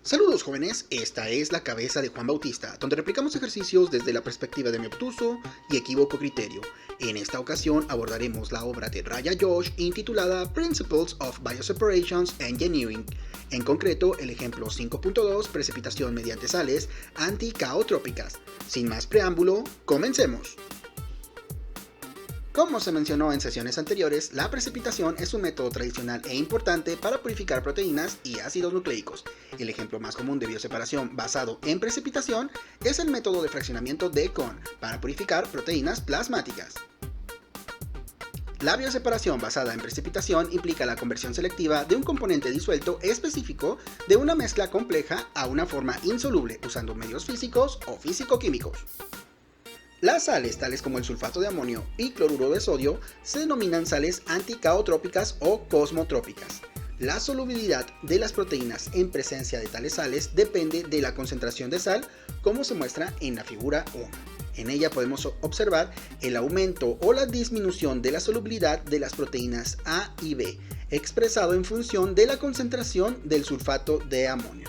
Saludos jóvenes, esta es la cabeza de Juan Bautista, donde replicamos ejercicios desde la perspectiva de mi obtuso y equívoco criterio. En esta ocasión abordaremos la obra de Raya Josh intitulada Principles of Bioseparations Engineering. En concreto, el ejemplo 5.2, precipitación mediante sales anticaotrópicas. Sin más preámbulo, comencemos. Como se mencionó en sesiones anteriores, la precipitación es un método tradicional e importante para purificar proteínas y ácidos nucleicos. El ejemplo más común de bioseparación basado en precipitación es el método de fraccionamiento de Kohn para purificar proteínas plasmáticas. La bioseparación basada en precipitación implica la conversión selectiva de un componente disuelto específico de una mezcla compleja a una forma insoluble usando medios físicos o físico-químicos. Las sales, tales como el sulfato de amonio y cloruro de sodio, se denominan sales anticaotrópicas o cosmotrópicas. La solubilidad de las proteínas en presencia de tales sales depende de la concentración de sal, como se muestra en la figura 1. En ella podemos observar el aumento o la disminución de la solubilidad de las proteínas A y B, expresado en función de la concentración del sulfato de amonio.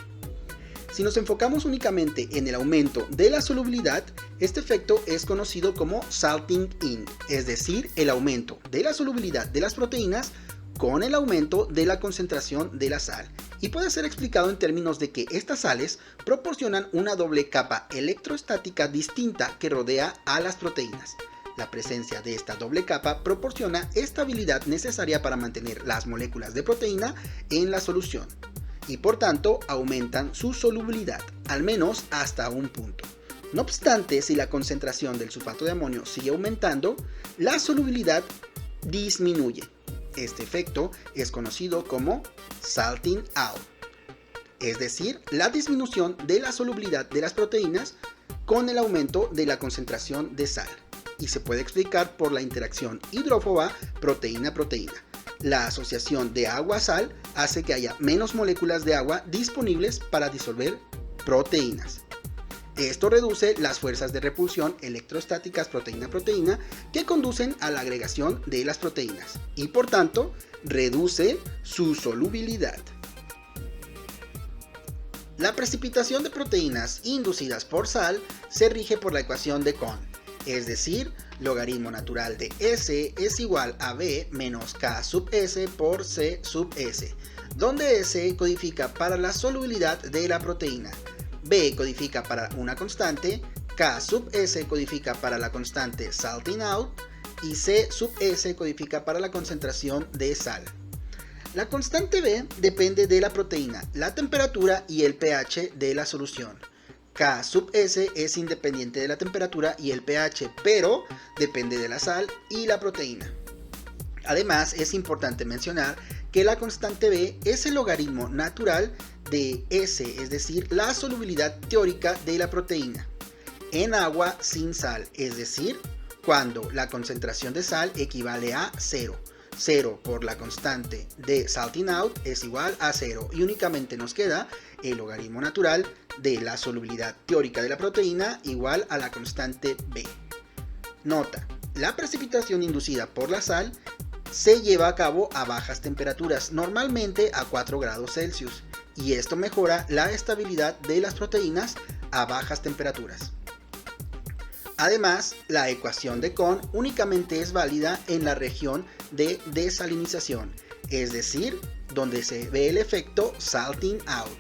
Si nos enfocamos únicamente en el aumento de la solubilidad, este efecto es conocido como salting in, es decir, el aumento de la solubilidad de las proteínas con el aumento de la concentración de la sal, y puede ser explicado en términos de que estas sales proporcionan una doble capa electrostática distinta que rodea a las proteínas. La presencia de esta doble capa proporciona estabilidad necesaria para mantener las moléculas de proteína en la solución, y por tanto aumentan su solubilidad, al menos hasta un punto. No obstante, si la concentración del sulfato de amonio sigue aumentando, la solubilidad disminuye. Este efecto es conocido como salting out, es decir, la disminución de la solubilidad de las proteínas con el aumento de la concentración de sal, y se puede explicar por la interacción hidrófoba proteína-proteína. La asociación de agua-sal hace que haya menos moléculas de agua disponibles para disolver proteínas. Esto reduce las fuerzas de repulsión electrostáticas proteína-proteína que conducen a la agregación de las proteínas y por tanto reduce su solubilidad. La precipitación de proteínas inducidas por sal se rige por la ecuación de Kohn, es decir, logaritmo natural de S es igual a B menos K sub S por C sub S, donde S codifica para la solubilidad de la proteína, B codifica para una constante, K sub S codifica para la constante salting out y C sub S codifica para la concentración de sal. La constante B depende de la proteína, la temperatura y el pH de la solución. K sub S es independiente de la temperatura y el pH, pero depende de la sal y la proteína. Además, es importante mencionar que la constante B es el logaritmo natural de S, es decir, la solubilidad teórica de la proteína, en agua sin sal, es decir, cuando la concentración de sal equivale a 0. 0 por la constante de salting out es igual a 0 y únicamente nos queda el logaritmo natural de la solubilidad teórica de la proteína igual a la constante B. Nota: la precipitación inducida por la sal se lleva a cabo a bajas temperaturas, normalmente a 4 grados Celsius, y esto mejora la estabilidad de las proteínas a bajas temperaturas. Además, la ecuación de Kohn únicamente es válida en la región de desalinización, es decir, donde se ve el efecto salting out.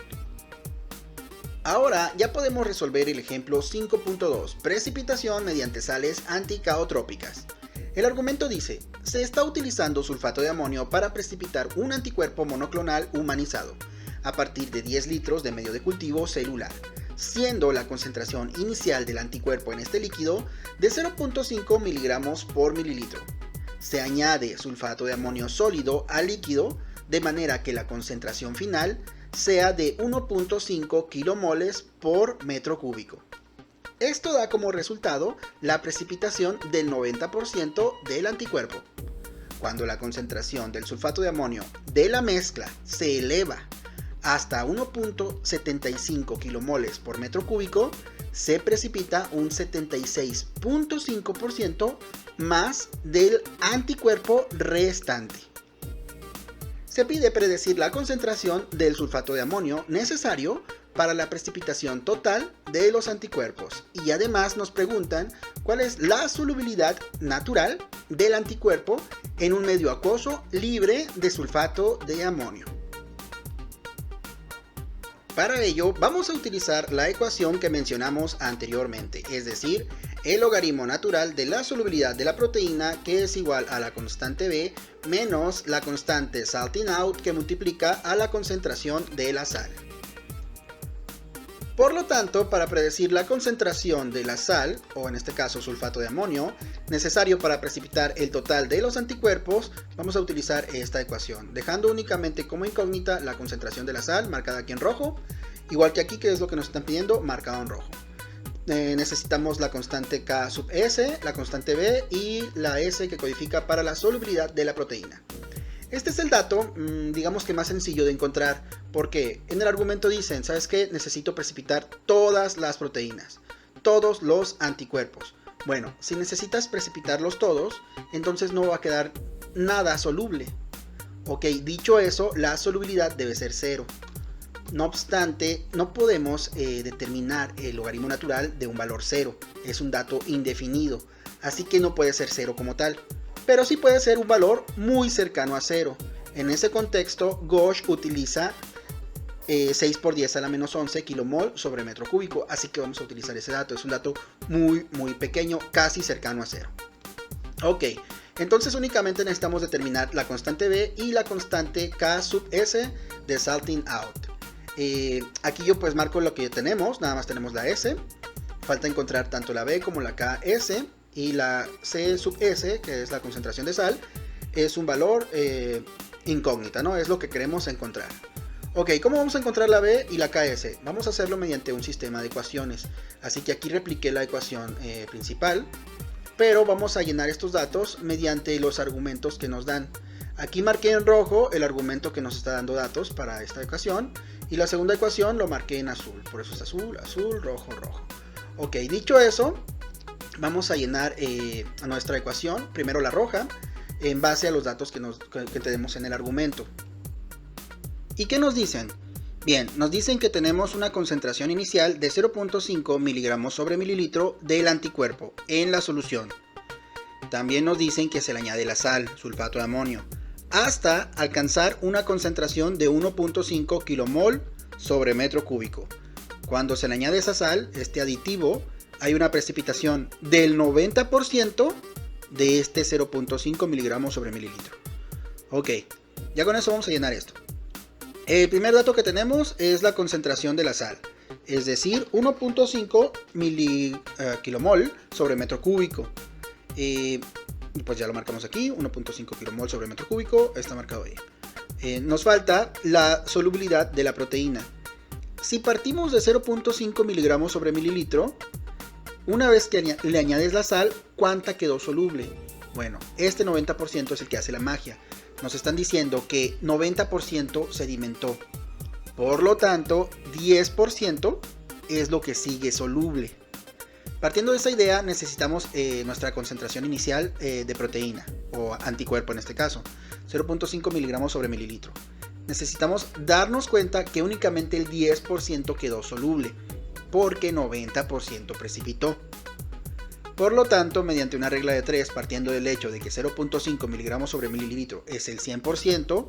Ahora ya podemos resolver el ejemplo 5.2, precipitación mediante sales anticaotrópicas. El argumento dice: se está utilizando sulfato de amonio para precipitar un anticuerpo monoclonal humanizado, a partir de 10 litros de medio de cultivo celular, siendo la concentración inicial del anticuerpo en este líquido de 0.5 miligramos por mililitro. Se añade sulfato de amonio sólido al líquido de manera que la concentración final sea de 1.5 kilomoles por metro cúbico. Esto da como resultado la precipitación del 90% del anticuerpo. Cuando la concentración del sulfato de amonio de la mezcla se eleva hasta 1.75 kilomoles por metro cúbico, se precipita un 76.5% más del anticuerpo restante. Se pide predecir la concentración del sulfato de amonio necesario para la precipitación total de los anticuerpos. Y además nos preguntan cuál es la solubilidad natural del anticuerpo en un medio acuoso libre de sulfato de amonio. Para ello vamos a utilizar la ecuación que mencionamos anteriormente, es decir, el logaritmo natural de la solubilidad de la proteína, que es igual a la constante B menos la constante salting out, que multiplica a la concentración de la sal. Por lo tanto, para predecir la concentración de la sal, o en este caso sulfato de amonio, necesario para precipitar el total de los anticuerpos, vamos a utilizar esta ecuación, dejando únicamente como incógnita la concentración de la sal, marcada aquí en rojo, igual que aquí, que es lo que nos están pidiendo, marcado en rojo. Necesitamos la constante K sub S, la constante B y la S que codifica para la solubilidad de la proteína. Este es el dato, digamos que más sencillo de encontrar, porque en el argumento dicen, ¿sabes qué? Necesito precipitar todas las proteínas, todos los anticuerpos. Bueno, si necesitas precipitarlos todos, entonces no va a quedar nada soluble. Ok, dicho eso, la solubilidad debe ser 0. No obstante, no podemos determinar el logaritmo natural de un valor 0. Es un dato indefinido, así que no puede ser 0 como tal. Pero sí puede ser un valor muy cercano a 0. En ese contexto, Gauss utiliza 6 por 10 a la menos 11 kilomol sobre metro cúbico, así que vamos a utilizar ese dato. Es un dato muy pequeño, casi cercano a 0. Ok, entonces únicamente necesitamos determinar la constante B y la constante K sub S de salting out. Aquí yo pues marco lo que tenemos, nada más tenemos la S. Falta encontrar tanto la B como la KS. Y la C sub S, que es la concentración de sal, es un valor incógnita, ¿no? Es lo que queremos encontrar. Ok, ¿cómo vamos a encontrar la B y la KS? Vamos a hacerlo mediante un sistema de ecuaciones. Así que aquí repliqué la ecuación principal, pero vamos a llenar estos datos mediante los argumentos que nos dan. Aquí marqué en rojo el argumento que nos está dando datos para esta ecuación, y la segunda ecuación lo marqué en azul, por eso es azul, azul, rojo, rojo. Ok, dicho eso, vamos a llenar nuestra ecuación, primero la roja, en base a los datos que tenemos en el argumento. ¿Y qué nos dicen? Bien, nos dicen que tenemos una concentración inicial de 0.5 miligramos sobre mililitro del anticuerpo en la solución. También nos dicen que se le añade la sal, sulfato de amonio, hasta alcanzar una concentración de 1.5 kilomol sobre metro cúbico. Cuando se le añade esa sal, este aditivo, hay una precipitación del 90% de este 0.5 miligramos sobre mililitro. Ok, ya con eso vamos a llenar esto. El primer dato que tenemos es la concentración de la sal, es decir, 1.5 kilomol sobre metro cúbico. Pues ya lo marcamos aquí, 1.5 kilomol sobre metro cúbico, está marcado ahí. Nos falta la solubilidad de la proteína. Si partimos de 0.5 miligramos sobre mililitro, una vez que le añades la sal, ¿cuánta quedó soluble? Bueno, este 90% es el que hace la magia. Nos están diciendo que 90% sedimentó. Por lo tanto, 10% es lo que sigue soluble. Partiendo de esa idea, necesitamos nuestra concentración inicial de proteína, o anticuerpo en este caso, 0.5 miligramos sobre mililitro. Necesitamos darnos cuenta que únicamente el 10% quedó soluble, porque 90% precipitó. Por lo tanto, mediante una regla de 3, partiendo del hecho de que 0.5 miligramos sobre mililitro es el 100%,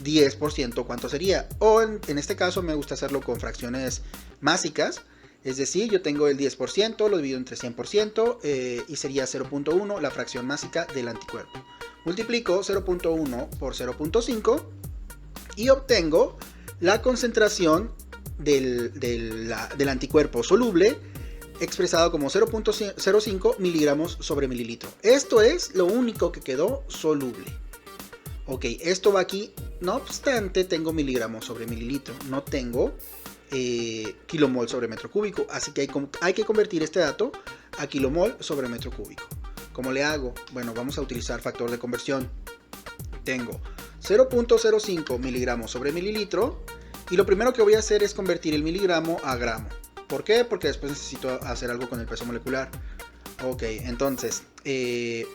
10% ¿cuánto sería? O en este caso me gusta hacerlo con fracciones másicas, es decir, yo tengo el 10%, lo divido entre 100% y sería 0.1 la fracción másica del anticuerpo. Multiplico 0.1 por 0.5 y obtengo la concentración del anticuerpo soluble, expresado como 0.05 miligramos sobre mililitro. Esto es lo único que quedó soluble. Ok, esto va aquí. No obstante, tengo miligramos sobre mililitro, no tengo kilomol sobre metro cúbico, así que hay que convertir este dato a kilomol sobre metro cúbico. ¿Cómo le hago? Bueno, vamos a utilizar factor de conversión. Tengo 0.05 miligramos sobre mililitro, y lo primero que voy a hacer es convertir el miligramo a gramo. ¿Por qué? Porque después necesito hacer algo con el peso molecular. Ok, entonces,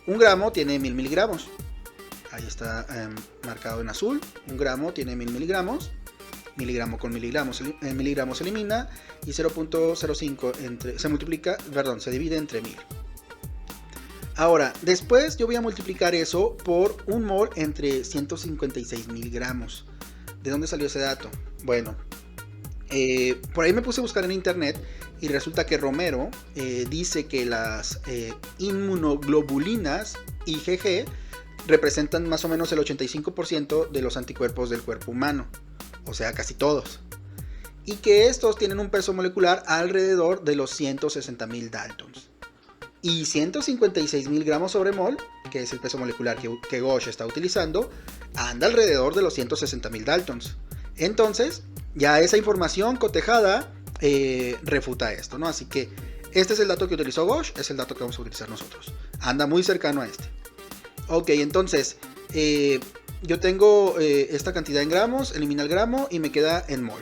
un gramo tiene 1000 miligramos. Ahí está marcado en azul. 1 gramo tiene 1000 miligramos. Miligramo con miligramos, miligramos se elimina. Y 0.05 se divide entre 1000. Ahora, después yo voy a multiplicar eso por 1 mol entre 156 miligramos. ¿De dónde salió ese dato? Bueno, por ahí me puse a buscar en internet y resulta que Romero dice que las inmunoglobulinas IgG representan más o menos el 85% de los anticuerpos del cuerpo humano, o sea, casi todos, y que estos tienen un peso molecular alrededor de los 160.000 Daltons. Y 156.000 gramos sobre mol, que es el peso molecular que Ghosh está utilizando, anda alrededor de los 160.000 Daltons. Entonces, ya esa información cotejada refuta esto, ¿no? Así que este es el dato que utilizó Ghosh, es el dato que vamos a utilizar nosotros. Anda muy cercano a este. Ok, entonces, yo tengo esta cantidad en gramos, elimina el gramo y me queda en mol.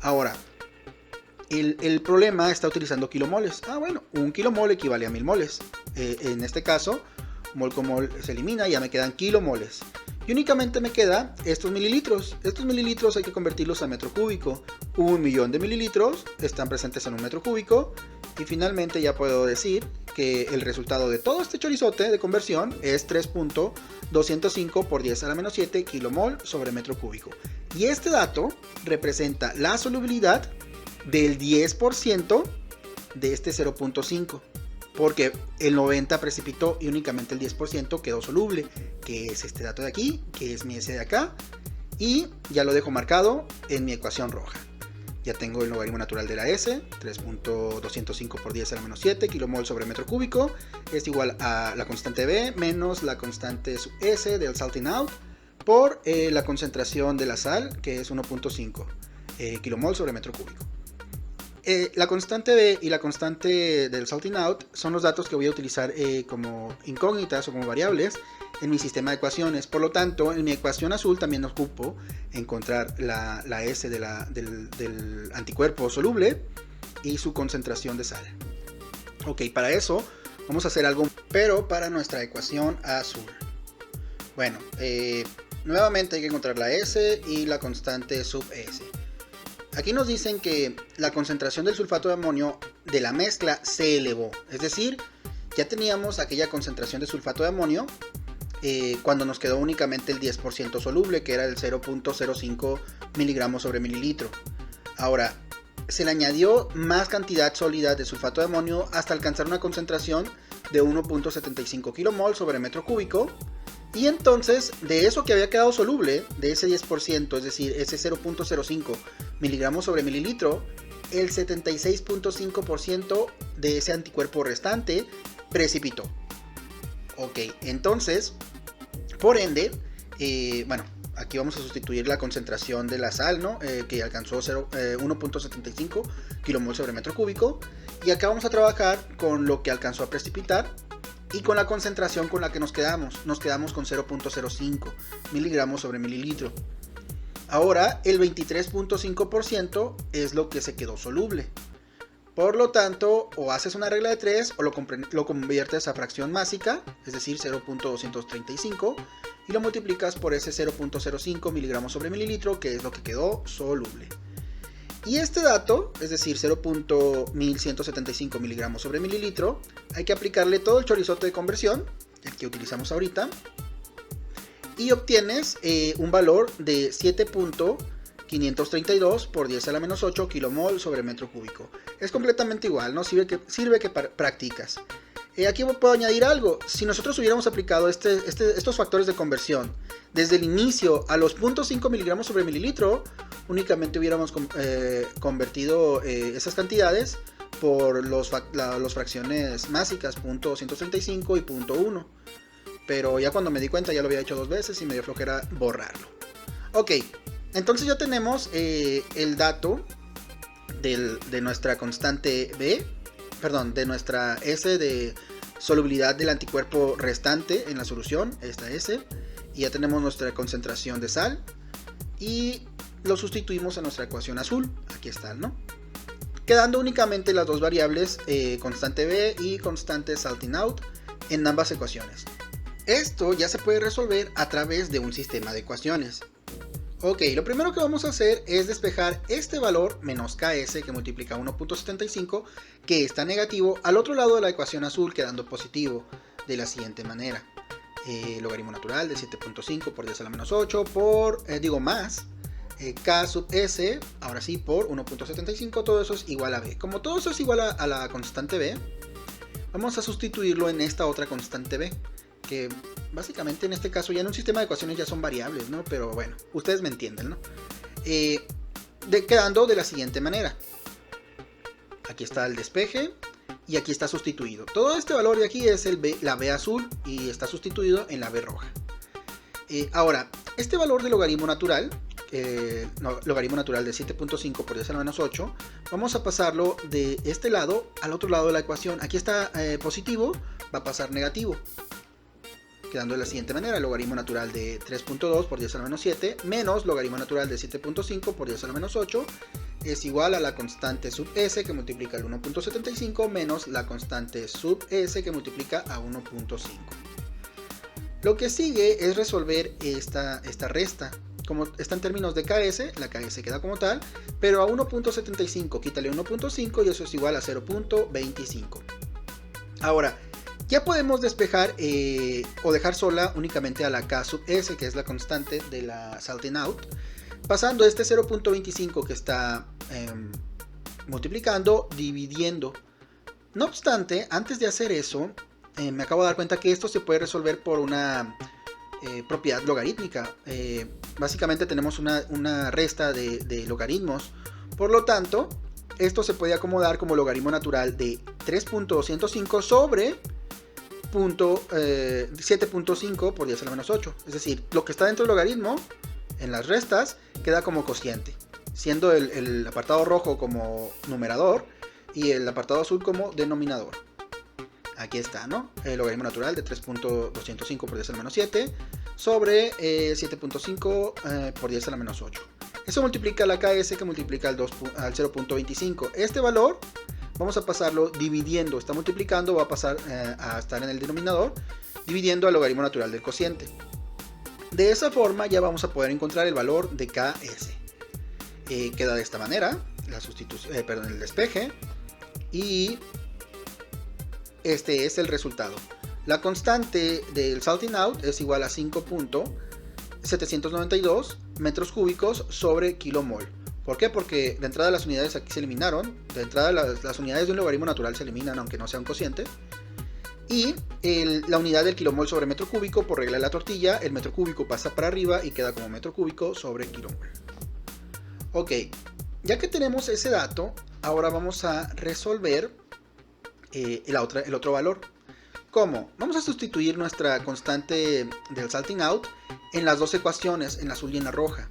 Ahora, el problema está utilizando kilomoles. Bueno, 1 kilomol equivale a 1000 moles. En este caso, mol con mol se elimina y ya me quedan kilomoles. Y únicamente me quedan estos mililitros. Estos mililitros hay que convertirlos a metro cúbico. 1 millón de mililitros están presentes en un metro cúbico. Y finalmente ya puedo decir que el resultado de todo este chorizote de conversión es 3.205 por 10 a la menos 7 kilomol sobre metro cúbico. Y este dato representa la solubilidad del 10% de este 0.5, porque el 90% precipitó y únicamente el 10% quedó soluble, que es este dato de aquí, que es mi S de acá, y ya lo dejo marcado en mi ecuación roja. Ya tengo el logaritmo natural de la S, 3.205 por 10 a la menos 7 kilomol sobre metro cúbico, es igual a la constante B menos la constante sub S del salting out, por la concentración de la sal, que es 1.5 kilomol sobre metro cúbico. La constante B y la constante del salting out son los datos que voy a utilizar como incógnitas o como variables en mi sistema de ecuaciones. Por lo tanto, en mi ecuación azul también ocupo encontrar la S del anticuerpo soluble y su concentración de sal. Ok, para eso vamos a hacer algo, pero para nuestra ecuación azul. Bueno, nuevamente hay que encontrar la S y la constante sub S. Aquí nos dicen que la concentración del sulfato de amonio de la mezcla se elevó. Es decir, ya teníamos aquella concentración de sulfato de amonio cuando nos quedó únicamente el 10% soluble, que era el 0.05 miligramos sobre mililitro. Ahora, se le añadió más cantidad sólida de sulfato de amonio hasta alcanzar una concentración de 1.75 kilomol sobre metro cúbico. Y entonces, de eso que había quedado soluble, de ese 10%, es decir, ese 0.05 miligramos sobre mililitro, el 76.5% de ese anticuerpo restante precipitó. Ok, entonces, por ende, bueno, aquí vamos a sustituir la concentración de la sal, ¿no? Que alcanzó 1.75 kilomol sobre metro cúbico. Y acá vamos a trabajar con lo que alcanzó a precipitar y con la concentración con la que nos quedamos. Nos quedamos con 0.05 miligramos sobre mililitro. Ahora el 23.5% es lo que se quedó soluble. Por lo tanto, o haces una regla de 3 o lo conviertes a fracción másica, es decir, 0.235, y lo multiplicas por ese 0.05 miligramos sobre mililitro, que es lo que quedó soluble. Y este dato, es decir, 0.1175 miligramos sobre mililitro, hay que aplicarle todo el chorizote de conversión, el que utilizamos ahorita, y obtienes un valor de 7.532 por 10 a la menos 8 kilomol sobre metro cúbico. Es completamente igual, ¿no? Sirve que practicas. Aquí puedo añadir algo. Si nosotros hubiéramos aplicado estos factores de conversión desde el inicio a los 0.5 miligramos sobre mililitro, únicamente hubiéramos convertido esas cantidades por las fracciones másicas 0.235 y 0.1. Pero ya cuando me di cuenta ya lo había hecho 2 veces y me dio flojera borrarlo. Ok, entonces ya tenemos el dato de nuestra constante B, perdón, de nuestra S de solubilidad del anticuerpo restante en la solución, esta S, y ya tenemos nuestra concentración de sal y lo sustituimos en nuestra ecuación azul, aquí están, ¿no? Quedando únicamente las dos variables, constante B y constante salting out en ambas ecuaciones. Esto ya se puede resolver a través de un sistema de ecuaciones. Ok, lo primero que vamos a hacer es despejar este valor menos Ks que multiplica 1.75, que está negativo, al otro lado de la ecuación azul, quedando positivo, de la siguiente manera. Logaritmo natural de 7.5 por 10 a la menos 8 por, más K sub S, ahora sí, por 1.75, todo eso es igual a B. Como todo eso es igual a la constante B, vamos a sustituirlo en esta otra constante B, que básicamente en este caso ya en un sistema de ecuaciones ya son variables, ¿no? Pero bueno, ustedes me entienden, ¿no? Quedando de la siguiente manera. Aquí está el despeje y aquí está sustituido. Todo este valor de aquí es la B azul y está sustituido en la B roja. Ahora, este valor de logaritmo natural, logaritmo natural de 7.5 por 10 a la menos 8, vamos a pasarlo de este lado al otro lado de la ecuación. Aquí está positivo, va a pasar negativo, quedando de la siguiente manera: logaritmo natural de 3.2 por 10 a la menos 7 menos logaritmo natural de 7.5 por 10 a la menos 8 es igual a la constante sub s que multiplica el 1.75 menos la constante sub s que multiplica a 1.5. Lo que sigue es resolver esta resta. Como está en términos de Ks, la Ks queda como tal, pero a 1.75 quítale 1.5 y eso es igual a 0.25. Ahora, ya podemos despejar o dejar sola únicamente a la K sub S, que es la constante de la salting out, pasando este 0.25 que está multiplicando, dividiendo. No obstante, antes de hacer eso, me acabo de dar cuenta que esto se puede resolver por una propiedad logarítmica. Básicamente tenemos una resta de logaritmos, por lo tanto, esto se puede acomodar como logaritmo natural de 3.205 sobre 7.5 por 10 a la menos 8. Es decir, lo que está dentro del logaritmo en las restas queda como cociente, siendo el apartado rojo como numerador y el apartado azul como denominador. Aquí está, ¿no? El logaritmo natural de 3.205 por 10 a la menos 7 sobre 7.5 por 10 a la menos 8. Eso multiplica la Ks que multiplica al 0.25. Este valor vamos a pasarlo dividiendo, está multiplicando, va a pasar a estar en el denominador, dividiendo al logaritmo natural del cociente. De esa forma ya vamos a poder encontrar el valor de Ks. Queda de esta manera, el despeje, y este es el resultado. La constante del salting out es igual a 5.792 metros cúbicos sobre kilomol. ¿Por qué? Porque de entrada las unidades aquí se eliminaron. De entrada las unidades de un logaritmo natural se eliminan aunque no sea un cociente. Y la unidad del kilomol sobre metro cúbico, por regla de la tortilla, el metro cúbico pasa para arriba y queda como metro cúbico sobre kilomol. Ok, ya que tenemos ese dato, ahora vamos a resolver el otro valor. ¿Cómo? Vamos a sustituir nuestra constante del salting out en las dos ecuaciones, en la azul y en la roja.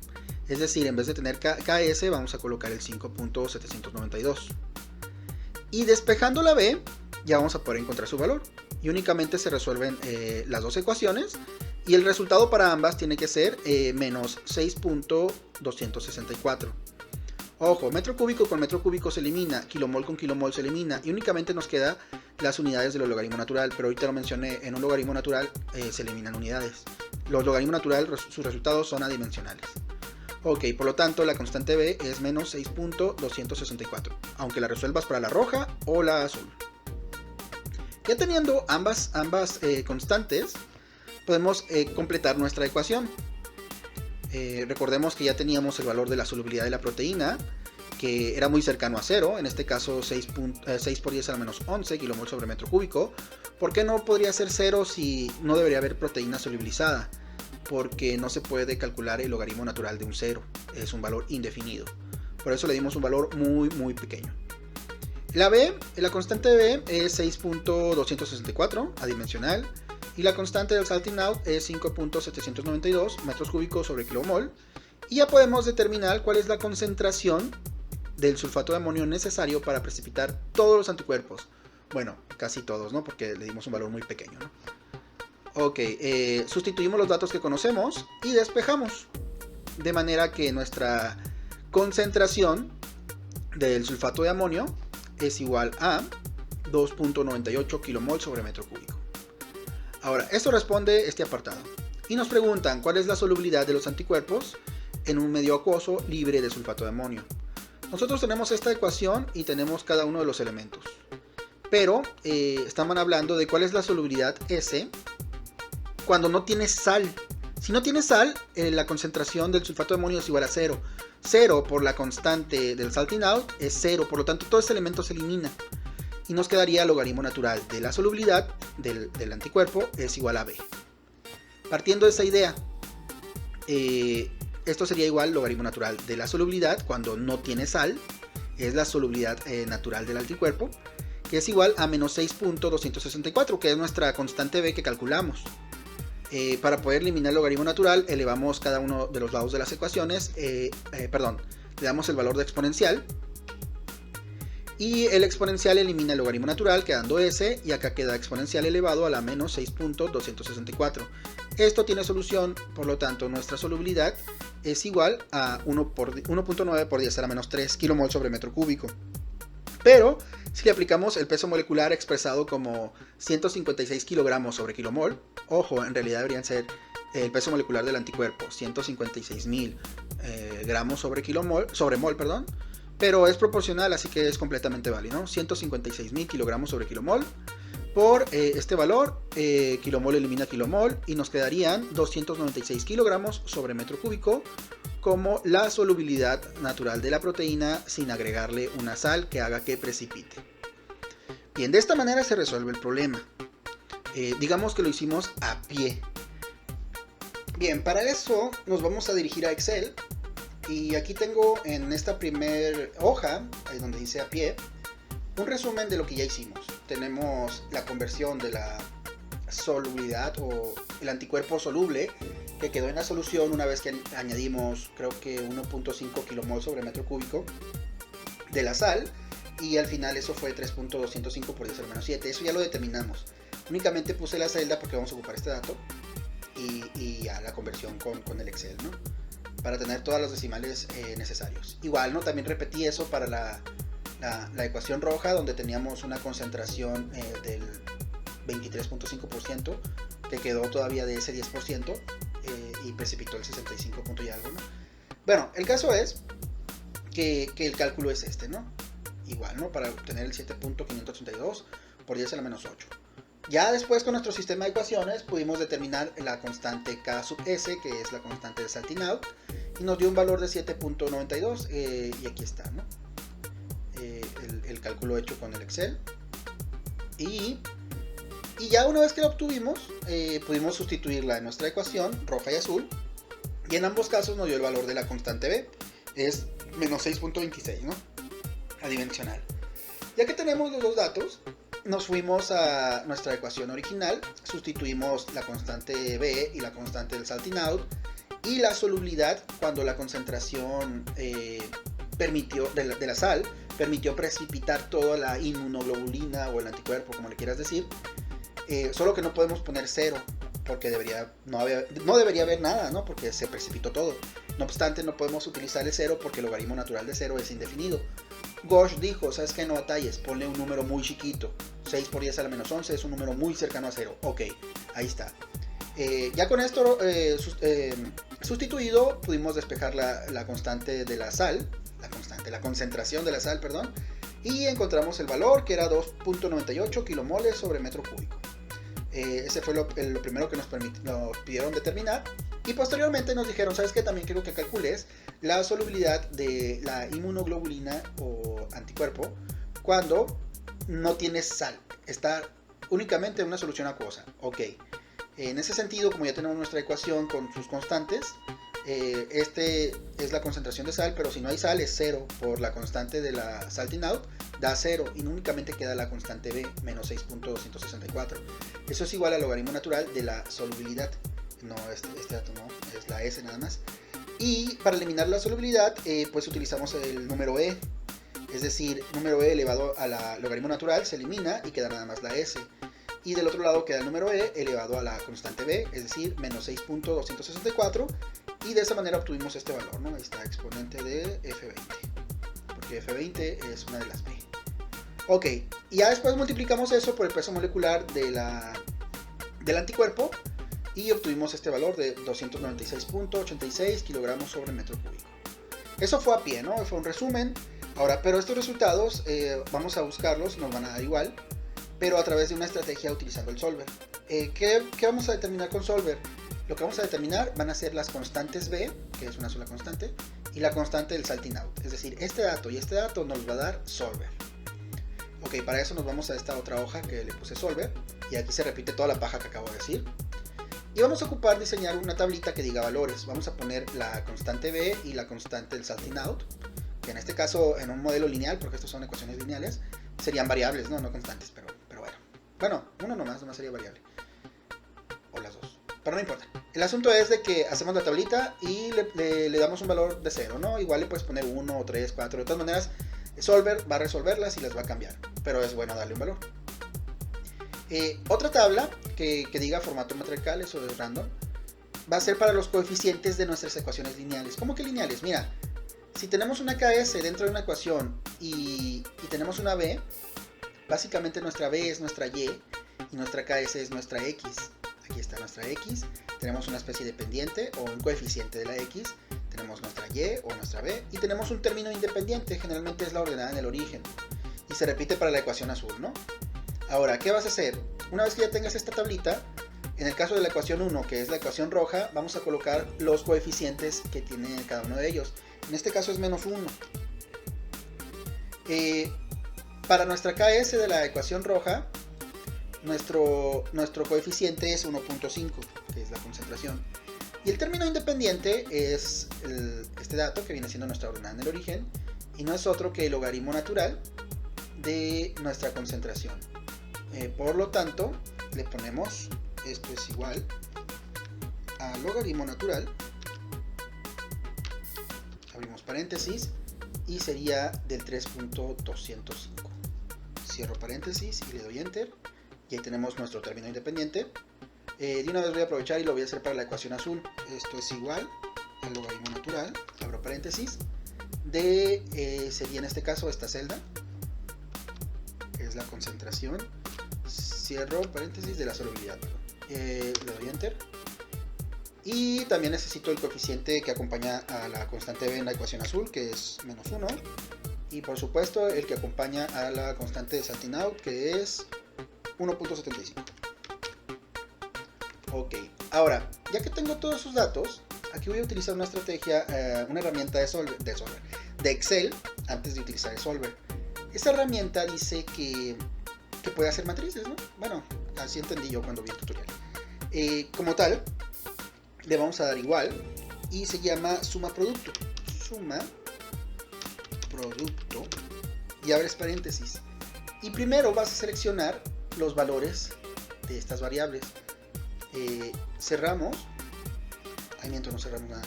Es decir, en vez de tener Ks, vamos a colocar el 5.792. Y despejando la B, ya vamos a poder encontrar su valor. Y únicamente se resuelven las dos ecuaciones. Y el resultado para ambas tiene que ser menos 6.264. Ojo, metro cúbico con metro cúbico se elimina, kilomol con kilomol se elimina. Y únicamente nos quedan las unidades del logaritmo natural. Pero ahorita lo mencioné, en un logaritmo natural se eliminan unidades. Los logaritmos naturales, sus resultados son adimensionales. Ok, por lo tanto la constante B es menos 6.264, aunque la resuelvas para la roja o la azul. Ya teniendo ambas constantes, podemos completar nuestra ecuación. Recordemos que ya teníamos el valor de la solubilidad de la proteína, que era muy cercano a 0, en este caso 6 por 10 a la menos 11 kilomol sobre metro cúbico. ¿Por qué no podría ser 0 si no debería haber proteína solubilizada? Porque no se puede calcular el logaritmo natural de un 0, es un valor indefinido. Por eso le dimos un valor muy pequeño. La constante de B es 6.264 adimensional y la constante del salting out es 5.792 metros cúbicos sobre kilomol. Y ya podemos determinar cuál es la concentración del sulfato de amonio necesario para precipitar todos los anticuerpos. Bueno, casi todos, ¿no? Porque le dimos un valor muy pequeño, ¿no? Ok, sustituimos los datos que conocemos y despejamos. De manera que nuestra concentración del sulfato de amonio es igual a 2.98 kilomol sobre metro cúbico. Ahora, esto responde este apartado. Y nos preguntan cuál es la solubilidad de los anticuerpos en un medio acuoso libre de sulfato de amonio. Nosotros tenemos esta ecuación y tenemos cada uno de los elementos. Pero estaban hablando de cuál es la solubilidad S cuando no tiene sal. Si no tiene sal, la concentración del sulfato de amonio es igual a 0. 0 por la constante del salting out es 0, por lo tanto todo este elemento se elimina. Y nos quedaría el logaritmo natural de la solubilidad del anticuerpo es igual a B. Partiendo de esa idea, esto sería igual logaritmo natural de la solubilidad cuando no tiene sal, es la solubilidad natural del anticuerpo, que es igual a menos 6.264, que es nuestra constante B que calculamos. Para poder eliminar el logaritmo natural, elevamos cada uno de los lados de las ecuaciones, le damos el valor de exponencial, y el exponencial elimina el logaritmo natural, quedando S, y acá queda exponencial elevado a la menos 6.264. Esto tiene solución, por lo tanto nuestra solubilidad es igual a 1.9 por 10 a la menos 3 kmol sobre metro cúbico. Pero si le aplicamos el peso molecular expresado como 156 kilogramos sobre kilomol, ojo, en realidad deberían ser el peso molecular del anticuerpo 156.000 gramos sobre mol, pero es proporcional, así que es completamente válido, ¿no? 156.000 kilogramos sobre kilomol por este valor, kilomol elimina kilomol y nos quedarían 296 kilogramos sobre metro cúbico como la solubilidad natural de la proteína sin agregarle una sal que haga que precipite. Bien, de esta manera se resuelve el problema. Digamos que lo hicimos a pie. Bien, para eso nos vamos a dirigir a Excel. Y aquí tengo en esta primer hoja, ahí donde dice a pie, un resumen de lo que ya hicimos. Tenemos la conversión de la solubilidad o el anticuerpo soluble que quedó en la solución una vez que añadimos creo que 1.5 kilomol sobre metro cúbico de la sal, y al final eso fue 3.205 por 10 a la menos 7. Eso ya lo determinamos. Únicamente puse la celda porque vamos a ocupar este dato y a la conversión con el Excel, ¿no? Para tener todos los decimales necesarios. Igual, ¿no? También repetí eso para la ecuación roja, donde teníamos una concentración del 23.5%, que quedó todavía de ese 10%, y precipitó el 65 punto y algo, ¿no? Bueno, el caso es que el cálculo es este, ¿no? Igual, ¿no? Para obtener el 7.532 por 10 a la menos 8. Ya después con nuestro sistema de ecuaciones pudimos determinar la constante K sub S, que es la constante de salting out, y nos dio un valor de 7.92, y aquí está, ¿no? El cálculo hecho con el Excel. Y ya una vez que lo obtuvimos, pudimos sustituirla en nuestra ecuación, roja y azul, y en ambos casos nos dio el valor de la constante B, es menos 6.26, ¿no? Adimensional. Ya que tenemos los dos datos, nos fuimos a nuestra ecuación original, sustituimos la constante B y la constante del salting out y la solubilidad cuando la concentración de la sal permitió precipitar toda la inmunoglobulina o el anticuerpo, como le quieras decir, solo que no podemos poner 0 porque no debería haber nada, ¿no? Porque se precipitó todo. No obstante, no podemos utilizar el 0 porque el logaritmo natural de 0 es indefinido. Gauge dijo, ¿sabes qué? No batalles, ponle un número muy chiquito. 6 por 10 a la menos 11 es un número muy cercano a 0. Ok, ahí está. Ya con esto sustituido, pudimos despejar la constante de la sal, la concentración de la sal, perdón, y encontramos el valor que era 2.98 kilomoles sobre metro cúbico. Ese fue lo primero que nos pidieron determinar. Y posteriormente nos dijeron, ¿sabes qué? También quiero que calcules la solubilidad de la inmunoglobulina o anticuerpo cuando no tiene sal. Está únicamente en una solución acuosa. Ok. En ese sentido, como ya tenemos nuestra ecuación con sus constantes, este es la concentración de sal, pero si no hay sal es 0 por la constante de la salting out, da 0 y únicamente queda la constante B, menos 6.264. Eso es igual al logaritmo natural de la solubilidad. No, este dato no, es la S nada más. Y para eliminar la solubilidad, pues utilizamos el número E. Es decir, número E elevado a la logaritmo natural se elimina y queda nada más la S. Y del otro lado queda el número E elevado a la constante B, es decir, menos 6.264. Y de esa manera obtuvimos este valor, ¿no? Ahí está, exponente de F20. Porque F20 es una de las B. Ok, y ya después multiplicamos eso por el peso molecular de del anticuerpo y obtuvimos este valor de 296.86 kilogramos sobre metro cúbico. Eso fue a pie, ¿no? Fue un resumen. Ahora, pero estos resultados vamos a buscarlos, nos van a dar igual, pero a través de una estrategia utilizando el solver. ¿Qué vamos a determinar con solver? Lo que vamos a determinar van a ser las constantes B, que es una sola constante, y la constante del salting out. Es decir, este dato y este dato nos va a dar solver. Ok, para eso nos vamos a esta otra hoja que le puse solver, y aquí se repite toda la paja que acabo de decir. Y vamos a ocupar diseñar una tablita que diga valores. Vamos a poner la constante B y la constante del salting out, que en este caso en un modelo lineal, porque estos son ecuaciones lineales, serían variables, no constantes, pero bueno. Bueno, uno nomás sería variable. O las dos. Pero no importa. El asunto es de que hacemos la tablita y le damos un valor de 0, ¿no? Igual le puedes poner 1, 3, 4. De todas maneras, solver va a resolverlas y las va a cambiar. Pero es bueno darle un valor. Otra tabla que diga formato matriarcal, eso es random, va a ser para los coeficientes de nuestras ecuaciones lineales. ¿Cómo que lineales? Mira, si tenemos una KS dentro de una ecuación y tenemos una B, básicamente nuestra B es nuestra Y y nuestra KS es nuestra X. Aquí está nuestra X, tenemos una especie de pendiente o un coeficiente de la X, tenemos nuestra Y o nuestra B y tenemos un término independiente, generalmente es la ordenada en el origen y se repite para la ecuación azul, ¿no? Ahora, ¿qué vas a hacer? Una vez que ya tengas esta tablita, en el caso de la ecuación 1, que es la ecuación roja, vamos a colocar los coeficientes que tiene cada uno de ellos. En este caso es menos 1. Para nuestra KS de la ecuación roja, nuestro coeficiente es 1.5, que es la concentración. Y el término independiente es este dato que viene siendo nuestra ordenada en el origen, y no es otro que el logaritmo natural de nuestra concentración. Por lo tanto, le ponemos esto es igual a logaritmo natural, abrimos paréntesis, y sería del 3.205. Cierro paréntesis y le doy enter, y ahí tenemos nuestro término independiente. De una vez voy a aprovechar y lo voy a hacer para la ecuación azul. Esto es igual al logaritmo natural, abro paréntesis, sería en este caso esta celda, que es la concentración, cierro paréntesis, de la solubilidad. Le doy enter. Y también necesito el coeficiente que acompaña a la constante B en la ecuación azul, que es menos 1. Y por supuesto el que acompaña a la constante de salting out, que es 1.75. Ok, ahora, ya que tengo todos esos datos, aquí voy a utilizar una estrategia, una herramienta de Excel, antes de utilizar el solver. Esta herramienta dice que puede hacer matrices, ¿no? Bueno, así entendí yo cuando vi el tutorial. Como tal, le vamos a dar igual y se llama suma producto. Suma producto y abres paréntesis. Y primero vas a seleccionar los valores de estas variables. Cerramos, ahí mientras no cerramos nada,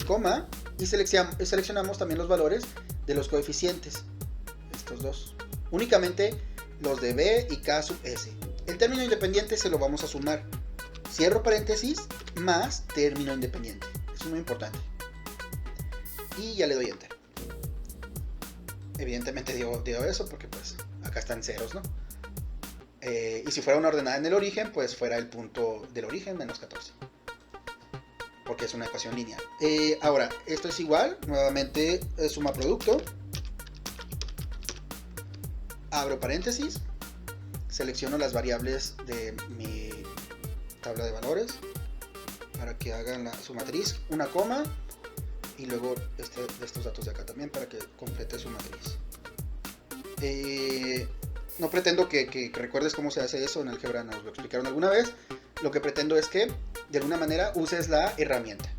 coma, y seleccionamos también los valores de los coeficientes, estos dos, únicamente los de B y K sub S. El término independiente se lo vamos a sumar, cierro paréntesis, más término independiente, eso es muy importante, y ya le doy enter. Evidentemente digo eso porque pues acá están ceros, ¿no? Y si fuera una ordenada en el origen, pues fuera el punto del origen menos 14, porque es una ecuación lineal. Ahora, esto es igual, nuevamente suma producto, abro paréntesis, selecciono las variables de mi tabla de valores para que hagan su matriz, una coma, y luego estos datos de acá también para que complete su matriz. No pretendo que recuerdes cómo se hace eso, en álgebra nos lo explicaron alguna vez. Lo que pretendo es que de alguna manera uses la herramienta,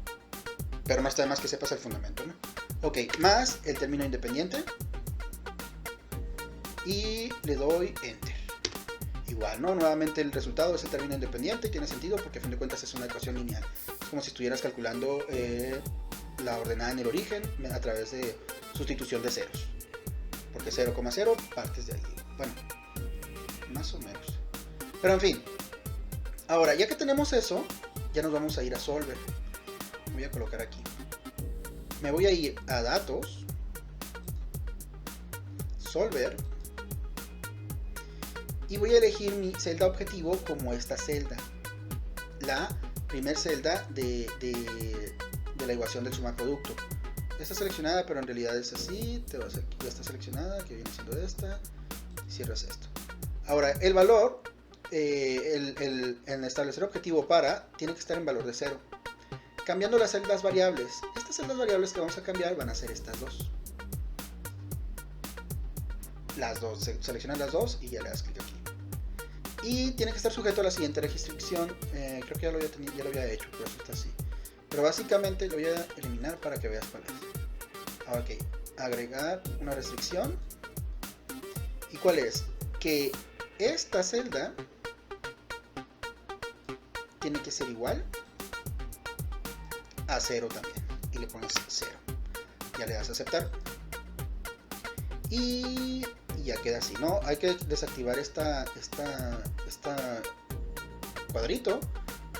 pero no está de más que sepas el fundamento, ¿no? Ok, más el término independiente y le doy enter. Igual, ¿no? Nuevamente el resultado es el término independiente y tiene sentido porque a fin de cuentas es una ecuación lineal. Es como si estuvieras calculando la ordenada en el origen a través de sustitución de ceros, porque 0,0 partes de ahí. Bueno, más o menos. Pero en fin. Ahora, ya que tenemos eso, ya nos vamos a ir a solver. Voy a colocar aquí. Me voy a ir a datos, solver, y voy a elegir mi celda objetivo como esta celda. la primer celda de la ecuación del suma producto. Está seleccionada, pero en realidad es así. Te vas aquí, ya está seleccionada, que viene siendo esta. Cierras esto. Ahora, el valor, en establecer objetivo para, tiene que estar en valor de 0. Cambiando las celdas variables. Estas celdas variables que vamos a cambiar van a ser estas dos. Las dos, seleccionas las dos y ya le das clic aquí. Y tiene que estar sujeto a la siguiente restricción. Creo que ya lo había hecho, pero eso está así. Pero básicamente lo voy a eliminar para que veas cuál es. Ok, agregar una restricción. ¿Y cuál es? Que esta celda tiene que ser igual a 0 también. Y le pones 0. Ya le das a aceptar. Y ya queda así, ¿no? Hay que desactivar esta cuadrito.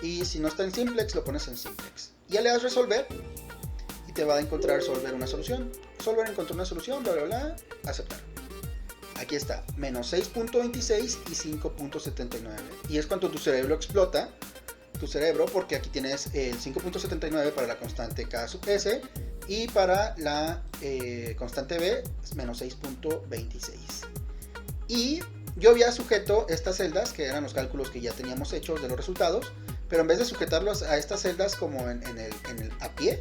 Y si no está en simplex, lo pones en simplex. Ya le das resolver. Y te va a encontrar solver una solución. Solver encontró una solución, bla bla bla. Aceptar. Aquí está, menos 6.26 y 5.79. Y es cuando tu cerebro explota. Tu cerebro, porque aquí tienes el 5.79 para la constante K sub S. Y para la constante B, menos 6.26. Y yo había sujeto estas celdas, que eran los cálculos que ya teníamos hechos de los resultados. Pero en vez de sujetarlos a estas celdas como en el a pie,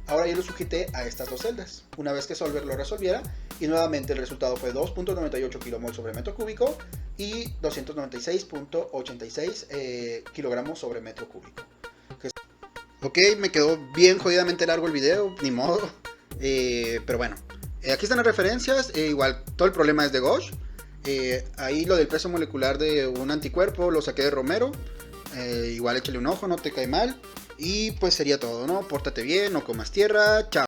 ahora yo lo sujeté a estas dos celdas. Una vez que Solver lo resolviera, y nuevamente el resultado fue 2.98 kmol sobre metro cúbico y 296.86 kilogramos sobre metro cúbico. Ok, me quedó bien jodidamente largo el video, ni modo. Pero bueno, aquí están las referencias. Igual, todo el problema es de Gauss. Ahí lo del peso molecular de un anticuerpo lo saqué de Romero. Igual échale un ojo, no te cae mal. Y pues sería todo, ¿no? Pórtate bien, no comas tierra. Chao.